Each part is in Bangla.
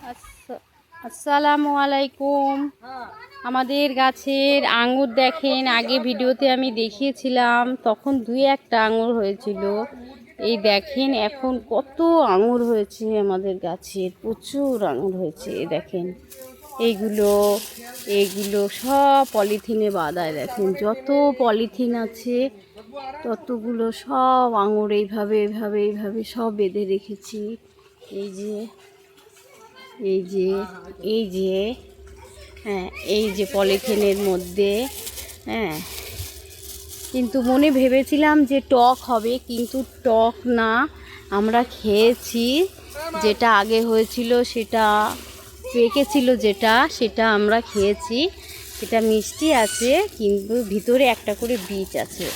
আসসালামু আলাইকুম। আমাদের গাছের আঙুর দেখেন, আগে ভিডিওতে আমি দেখিয়েছিলাম, তখন দুই একটা আঙুর হয়েছিল। এই দেখেন এখন কত আঙুর হয়েছে আমাদের গাছের, প্রচুর আঙুর হয়েছে। দেখেন এইগুলো সব পলিথিনে বাঁধায়। দেখেন যত পলিথিন আছে ততগুলো সব আঙুর এইভাবে সব বেঁধে রেখেছি। এই যে এই যে এই যে হ্যাঁ, এই যে পলিথিনের মধ্যে। হ্যাঁ, কিন্তু মনে ভেবেছিলাম যে টক হবে, কিন্তু টক না। আমরা খেয়েছি, যেটা আগে হয়েছিল সেটা পেকেছিল, সেটা আমরা খেয়েছি। এটা মিষ্টি আছে, কিন্তু ভিতরে একটা করে বীজ আছে।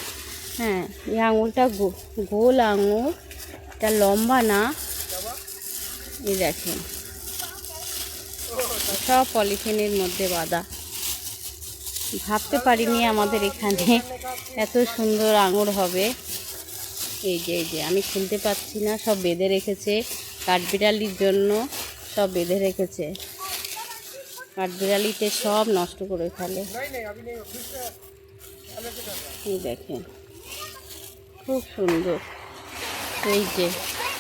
হ্যাঁ, এই আঙুরটা গোল আঙুর, এটা লম্বা না। এই দেখেন সব পলিথিনের মধ্যে বাঁধা। ভাবতে পারিনি আমাদের এখানে এত সুন্দর আঙুর হবে। এই যে আমি খুলতে পারছি না, সব বেঁধে রেখেছে কাঠবিড়ালির জন্য, সব বেঁধে রেখেছে। কাঠবিড়ালিতে সব নষ্ট করে ফেলে। এই দেখেন খুব সুন্দর। এই যে